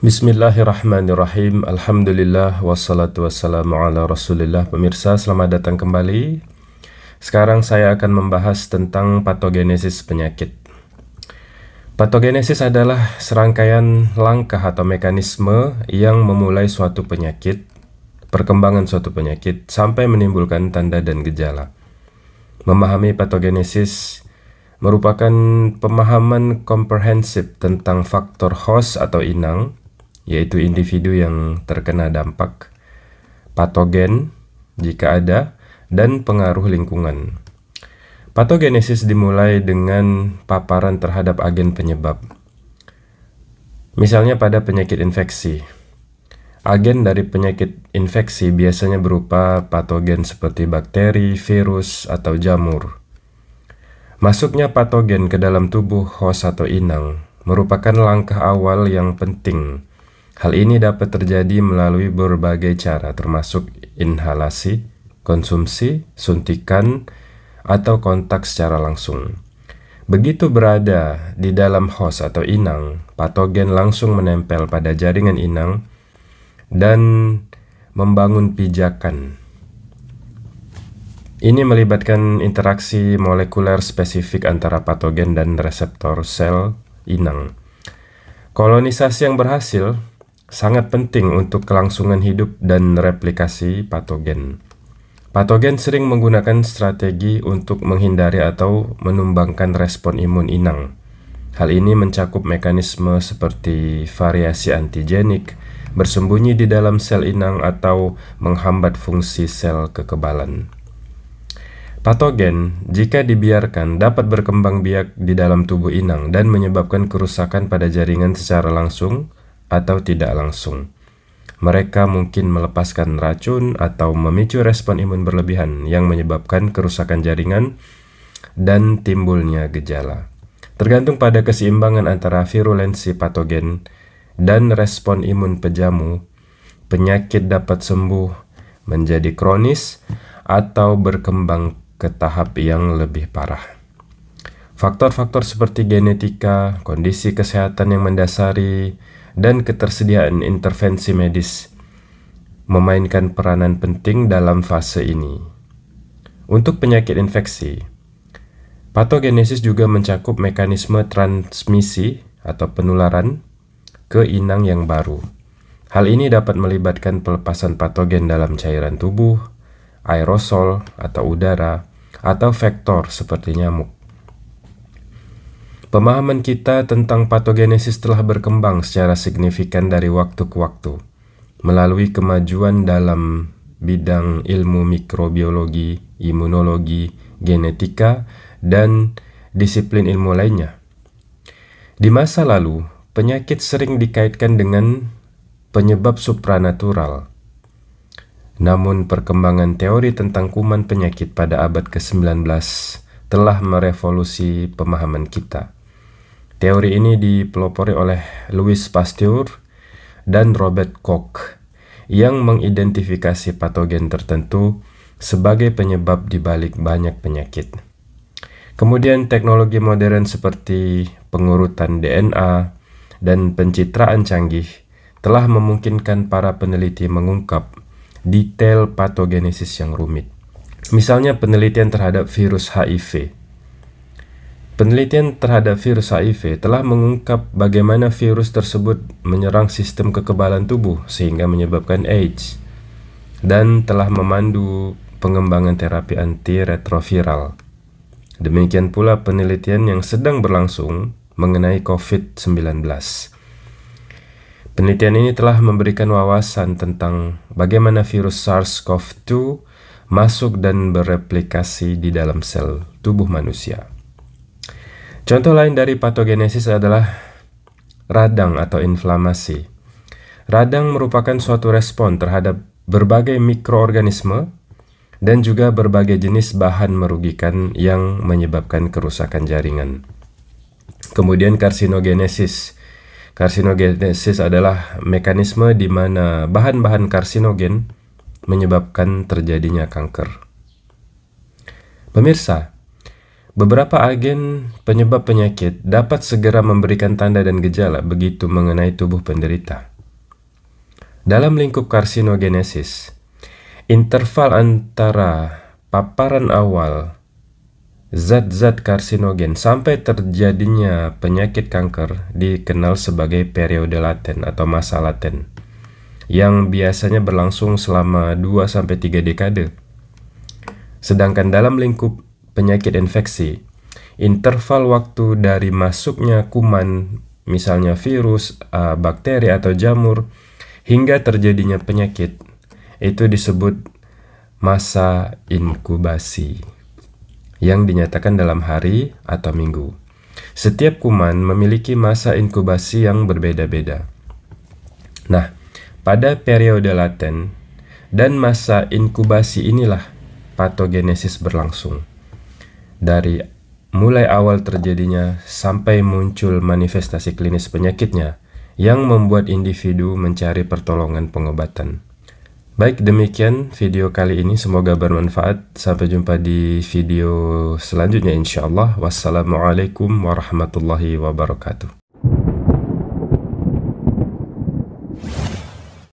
Bismillahirrahmanirrahim. Alhamdulillah wassalatu wassalamu ala Rasulillah. Pemirsa, selamat datang kembali. Sekarang saya akan membahas tentang patogenesis penyakit. Patogenesis adalah serangkaian langkah atau mekanisme yang memulai suatu penyakit, perkembangan suatu penyakit sampai menimbulkan tanda dan gejala. Memahami patogenesis merupakan pemahaman komprehensif tentang faktor host atau inang, yaitu individu yang terkena dampak, patogen jika ada, dan pengaruh lingkungan. Patogenesis dimulai dengan paparan terhadap agen penyebab. Misalnya pada penyakit infeksi. Agen dari penyakit infeksi biasanya berupa patogen seperti bakteri, virus, atau jamur. Masuknya patogen ke dalam tubuh host atau inang merupakan langkah awal yang penting. Hal ini dapat terjadi melalui berbagai cara, termasuk inhalasi, konsumsi, suntikan, atau kontak secara langsung. Begitu berada di dalam host atau inang, patogen langsung menempel pada jaringan inang dan membangun pijakan. Ini melibatkan interaksi molekuler spesifik antara patogen dan reseptor sel inang. Kolonisasi yang berhasil sangat penting untuk kelangsungan hidup dan replikasi patogen. Patogen sering menggunakan strategi untuk menghindari atau menumbangkan respon imun inang. Hal ini mencakup mekanisme seperti variasi antigenik, bersembunyi di dalam sel inang, atau menghambat fungsi sel kekebalan. Patogen, jika dibiarkan, dapat berkembang biak di dalam tubuh inang dan menyebabkan kerusakan pada jaringan secara langsung atau tidak langsung. Mereka mungkin melepaskan racun atau memicu respon imun berlebihan yang menyebabkan kerusakan jaringan dan timbulnya gejala. Tergantung pada keseimbangan antara virulensi patogen dan respon imun pejamu, penyakit dapat sembuh menjadi kronis atau berkembang ke tahap yang lebih parah. Faktor-faktor seperti genetika, kondisi kesehatan yang mendasari, dan ketersediaan intervensi medis memainkan peranan penting dalam fase ini. Untuk penyakit infeksi, patogenesis juga mencakup mekanisme transmisi atau penularan ke inang yang baru. Hal ini dapat melibatkan pelepasan patogen dalam cairan tubuh, aerosol atau udara, atau vektor seperti nyamuk. Pemahaman kita tentang patogenesis telah berkembang secara signifikan dari waktu ke waktu, melalui kemajuan dalam bidang ilmu mikrobiologi, imunologi, genetika, dan disiplin ilmu lainnya. Di masa lalu, penyakit sering dikaitkan dengan penyebab supranatural. Namun perkembangan teori tentang kuman penyakit pada abad ke-19 telah merevolusi pemahaman kita. Teori ini dipelopori oleh Louis Pasteur dan Robert Koch yang mengidentifikasi patogen tertentu sebagai penyebab di balik banyak penyakit. Kemudian teknologi modern seperti pengurutan DNA dan pencitraan canggih telah memungkinkan para peneliti mengungkap detail patogenesis yang rumit. Misalnya penelitian terhadap virus HIV. Penelitian terhadap virus HIV telah mengungkap bagaimana virus tersebut menyerang sistem kekebalan tubuh sehingga menyebabkan AIDS, dan telah memandu pengembangan terapi antiretroviral. Demikian pula penelitian yang sedang berlangsung mengenai COVID-19. Penelitian ini telah memberikan wawasan tentang bagaimana virus SARS-CoV-2 masuk dan bereplikasi di dalam sel tubuh manusia. Contoh lain dari patogenesis adalah radang atau inflamasi. Radang merupakan suatu respon terhadap berbagai mikroorganisme dan juga berbagai jenis bahan merugikan yang menyebabkan kerusakan jaringan. Kemudian karsinogenesis. Karsinogenesis adalah mekanisme di mana bahan-bahan karsinogen menyebabkan terjadinya kanker. Pemirsa, beberapa agen penyebab penyakit dapat segera memberikan tanda dan gejala begitu mengenai tubuh penderita. Dalam lingkup karsinogenesis, interval antara paparan awal zat-zat karsinogen sampai terjadinya penyakit kanker dikenal sebagai periode laten atau masa laten, yang biasanya berlangsung selama 2-3 dekade. Sedangkan dalam lingkup penyakit infeksi, interval waktu dari masuknya kuman, misalnya virus, bakteri atau jamur, hingga terjadinya penyakit, itu disebut masa inkubasi, yang dinyatakan dalam hari atau minggu. Setiap kuman memiliki masa inkubasi yang berbeda-beda. Nah, pada periode laten dan masa inkubasi inilah patogenesis berlangsung. Dari mulai awal terjadinya sampai muncul manifestasi klinis penyakitnya yang membuat individu mencari pertolongan pengobatan. Baik, demikian video kali ini, semoga bermanfaat. Sampai jumpa di video selanjutnya insyaallah. Wassalamualaikum warahmatullahi wabarakatuh.